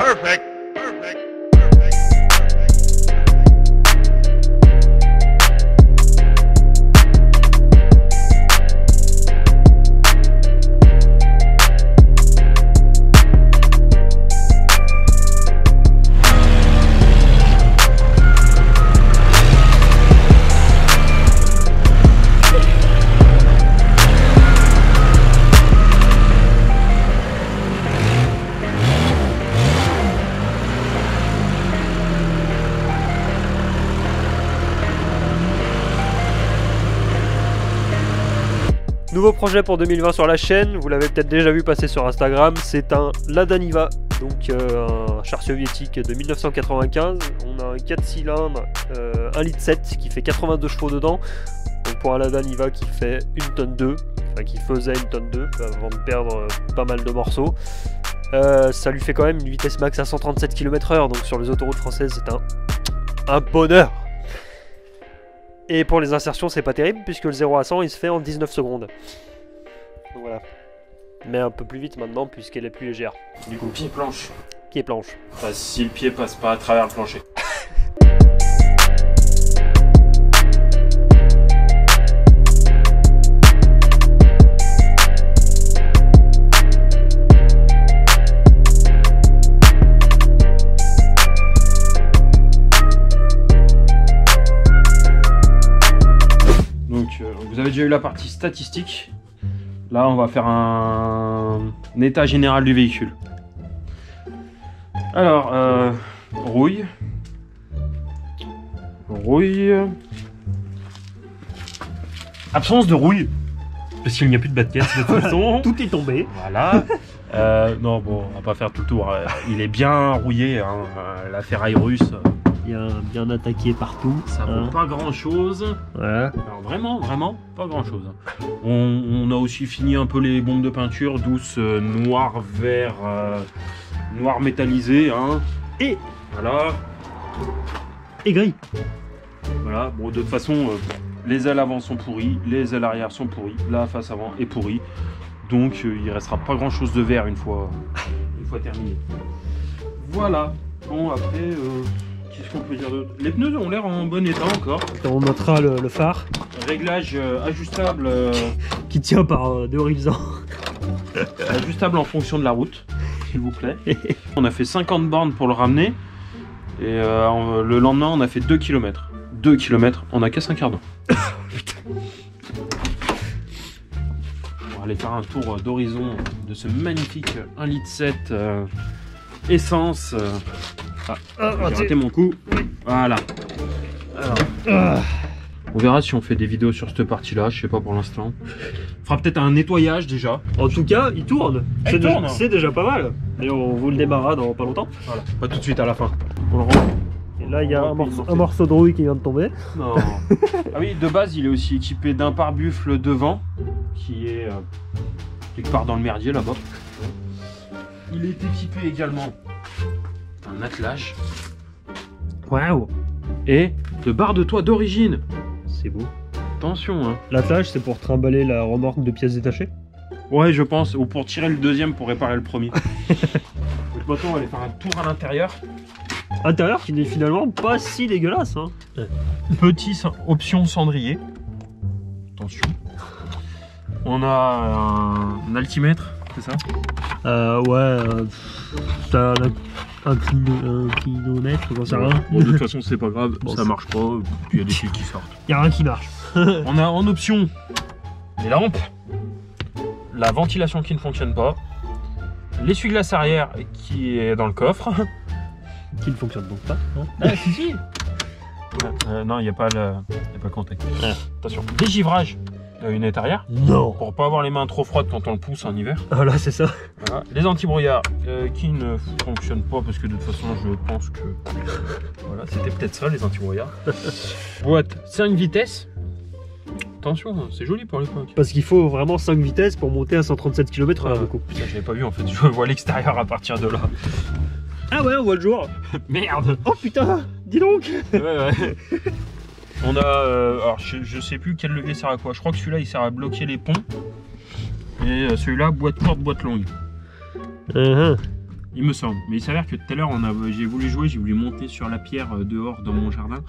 Perfect. Nouveau projet pour 2020 sur la chaîne, vous l'avez peut-être déjà vu passer sur Instagram, c'est un Lada Niva, donc un char soviétique de 1995. On a un 4 cylindres, 1,7 litre qui fait 82 chevaux dedans, donc pour un Lada Niva qui fait 1 tonne 2, enfin qui faisait 1 tonne 2 avant de perdre pas mal de morceaux. Ça lui fait quand même une vitesse max à 137 km/h, donc sur les autoroutes françaises c'est un bonheur. Et pour les insertions, c'est pas terrible puisque le 0 à 100 il se fait en 19 secondes. Donc voilà. Mais un peu plus vite maintenant puisqu'elle est plus légère. Du coup, pied planche. Pied planche. Enfin, si le pied passe pas à travers le plancher. Vous avez déjà eu la partie statistique. Là, on va faire un état général du véhicule. Alors, rouille. Absence de rouille. Parce qu'il n'y a plus de bas de caisse de toute façon. Tout est tombé. Voilà. Non, bon, on va pas faire tout le tour. Il est bien rouillé, hein. La ferraille russe. Bien attaqué partout. Ça vaut pas grand chose. Voilà. Alors vraiment pas grand chose. On a aussi fini un peu les bombes de peinture douce, noir, vert, noir métallisé. Hein. Et voilà. Et gris. Voilà. Bon, de toute façon, les ailes avant sont pourries, les ailes arrière sont pourries, la face avant est pourrie. Donc il restera pas grand chose de vert une fois terminé. Voilà. Bon, après. Qu'est-ce qu'on peut dire d'autre? Les pneus ont l'air en bon état encore. On notera le phare. Réglage ajustable. Qui tient par deux horizons. Ajustable en fonction de la route, s'il vous plaît. On a fait 50 bornes pour le ramener. Et le lendemain, on a fait 2 km. 2 km, on a qu'à 5 quarts d'heure. On va aller faire un tour d'horizon de ce magnifique 1,7 litre essence. J'ai raté mon coup. Voilà. Alors, on verra si on fait des vidéos sur cette partie-là. Je sais pas pour l'instant. On fera peut-être un nettoyage déjà. En tout cas, il tourne. C'est déjà pas mal. Et on vous le démarrera dans pas longtemps. Voilà. Pas tout de suite à la fin. On le rend. Et là, il y a un morceau de rouille qui vient de tomber. Non. Ah oui, de base, il est aussi équipé d'un pare-buffle devant, qui est quelque part dans le merdier là-bas. Il est équipé également d'un attelage. Waouh. Et de barres de toit d'origine. C'est beau. Attention, hein. L'attelage, c'est pour trimballer la remorque de pièces détachées? Ouais, je pense. Ou pour tirer le deuxième pour réparer le premier. Donc maintenant, on va aller faire un tour à l'intérieur. Intérieur qui n'est finalement pas si dégueulasse, hein. Petit option cendrier. Attention. On a un altimètre, c'est ça? Ouais. T'as un clinomètre, j'en sais rien. Bon, de toute façon, c'est pas grave, Bon, ça marche pas. Puis il y a des fils qui sortent. Y a rien qui marche. On a en option les lampes, la ventilation qui ne fonctionne pas, l'essuie-glace arrière qui est dans le coffre. Qui ne fonctionne donc pas, non? Ah, si. Non, il n'y a pas le contact. Attention, dégivrage de lunette arrière. Non. Pour pas avoir les mains trop froides quand on le pousse en hiver. Ah là, c'est ça. Voilà. Les anti-brouillards qui ne fonctionnent pas parce que de toute façon, je pense que voilà, c'était peut-être ça les anti-brouillards. Boîte 5 vitesses. Attention, c'est joli pour l'époque. Parce qu'il faut vraiment 5 vitesses pour monter à 137 km/h. Du coup. Putain, j'avais pas vu en fait. Je vois l'extérieur à partir de là. Ah ouais, on voit le jour. Merde. Oh putain, dis donc. Ouais. On a, alors je sais plus quel levier sert à quoi. Je crois que celui-là il sert à bloquer les ponts. Et celui-là, boîte courte, boîte longue. Il me semble. Mais il s'avère que tout à l'heure, j'ai voulu jouer, j'ai voulu monter sur la pierre dehors dans mon jardin.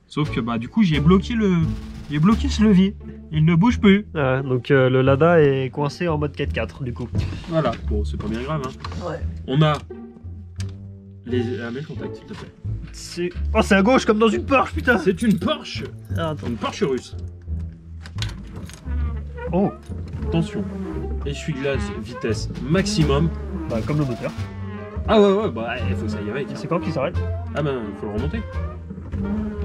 Sauf que bah du coup, j'ai bloqué ce levier. Il ne bouge plus. Donc le Lada est coincé en mode 4x4 du coup. Voilà. Bon, c'est pas bien grave. Hein. Ouais. On a les... Ah, mets le contact, s'il te plaît. Oh, c'est à gauche comme dans une Porsche, putain. C'est une Porsche. Ah, attends. Une Porsche russe. Oh. Attention. Essuie-glace, vitesse maximum. Bah, comme le moteur. Ah ouais, bah il faut que ça y avec. C'est quand qu'il s'arrête? Ah ben, il faut le remonter.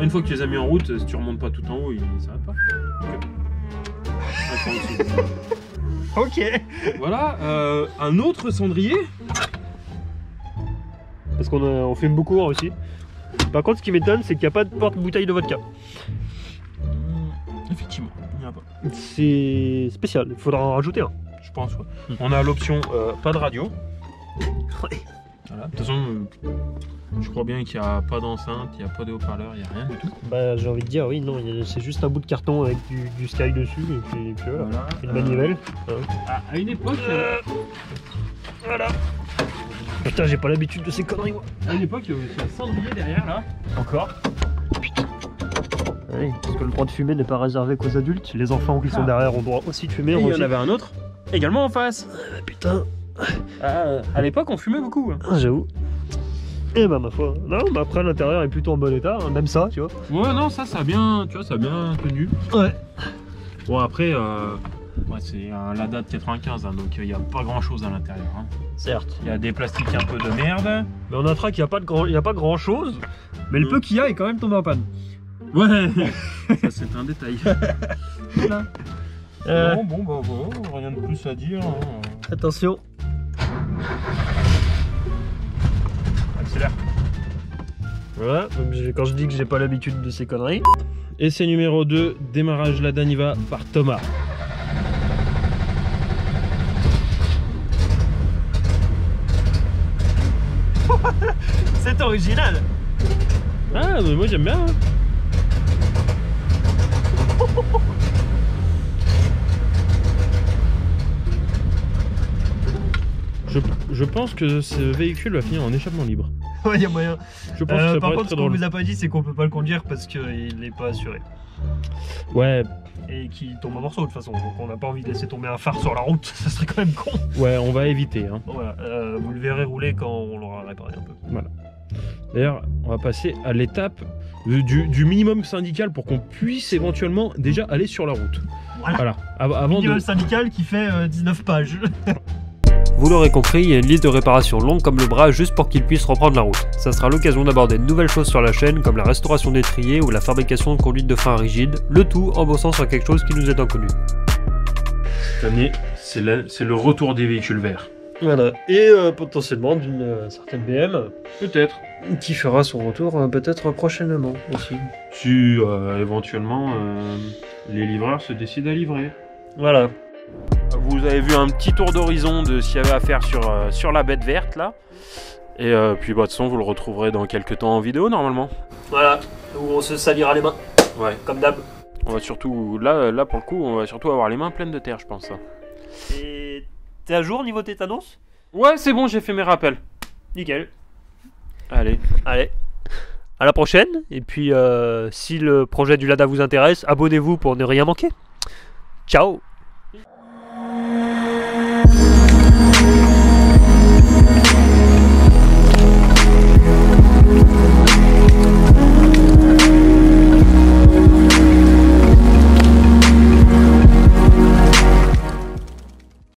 Une fois que tu les as mis en route, si tu remontes pas tout en haut, il s'arrête pas. Ok. Voilà, un autre cendrier. Parce qu'on fume beaucoup aussi. Par contre, ce qui m'étonne, c'est qu'il n'y a pas de porte-bouteille de vodka. Effectivement, il n'y en a pas. C'est spécial, il faudra en rajouter un. Je pense, ouais. On a l'option pas de radio. Ouais. Voilà. De toute façon, je crois bien qu'il n'y a pas d'enceinte, il n'y a pas de haut-parleur, il n'y a rien du tout. Bah, j'ai envie de dire, oui, non, c'est juste un bout de carton avec du Sky dessus, et puis voilà. Une manivelle. À une époque, Voilà. Putain, j'ai pas l'habitude de ces conneries, moi. il y avait un cendrier derrière là. Encore. Oui, parce que le droit de fumer n'est pas réservé qu'aux adultes. Les enfants qui sont derrière ont droit aussi de fumer. Et il y en avait un autre, également en face. Putain. À l'époque, on fumait beaucoup. Hein. J'avoue. Et bah ma foi. Non, mais après l'intérieur est plutôt en bon état, hein, même ça, tu vois. Ouais, non, ça a bien, tu vois, ça a bien tenu. Ouais. Bon après, c'est un Lada de 95, hein, donc il n'y a pas grand chose à l'intérieur. Hein. Certes. Il y a des plastiques un peu de merde. Mais on notera qu'il n'y a pas grand chose, mais le peu qu'il y a est quand même tombé en panne. Ouais. Ça c'est un détail. Voilà. Bon, rien de plus à dire. Hein. Attention. Accélère. Voilà, donc quand je dis que j'ai pas l'habitude de ces conneries. Essai numéro 2, démarrage Lada Niva par Thomas. C'est original. Ah, mais moi j'aime bien. Hein. Je pense que ce véhicule va finir en échappement libre. Ouais, il y a moyen. Je pense que ça par pourrait contre, être ce très qu'on drôle. vous a pas dit, c'est qu'on peut pas le conduire parce qu'il n'est pas assuré. Ouais, Et qu'il tombe en morceaux de toute façon. Donc on n'a pas envie de laisser tomber un phare sur la route, ça serait quand même con. ouais, on va éviter. Hein. Bon, voilà, vous le verrez rouler quand on l'aura réparé un peu. Voilà. D'ailleurs, on va passer à l'étape du minimum syndical pour qu'on puisse éventuellement déjà aller sur la route. Voilà. Avant Minimum syndical qui fait 19 pages. Vous l'aurez compris, il y a une liste de réparations longue comme le bras juste pour qu'il puisse reprendre la route. Ça sera l'occasion d'aborder de nouvelles choses sur la chaîne comme la restauration d'étriers ou la fabrication de conduites de frein rigides, le tout en bossant sur quelque chose qui nous est inconnu. Cette année, c'est le retour des véhicules verts. Voilà. Et potentiellement d'une certaine BM Peut-être. qui fera son retour peut-être prochainement aussi. Si éventuellement les livreurs se décident à livrer. Voilà. Vous avez vu un petit tour d'horizon de ce qu'il y avait à faire sur la bête verte là. Et puis bah, de toute façon vous le retrouverez dans quelques temps en vidéo normalement. Voilà. Où on se salira les mains. Ouais. Comme d'hab. On va surtout, là pour le coup, on va surtout avoir les mains pleines de terre je pense. Et t'es à jour niveau tétanos? Ouais c'est bon, j'ai fait mes rappels. Nickel. Allez. Allez. À la prochaine. Et puis si le projet du Lada vous intéresse, abonnez-vous pour ne rien manquer. Ciao.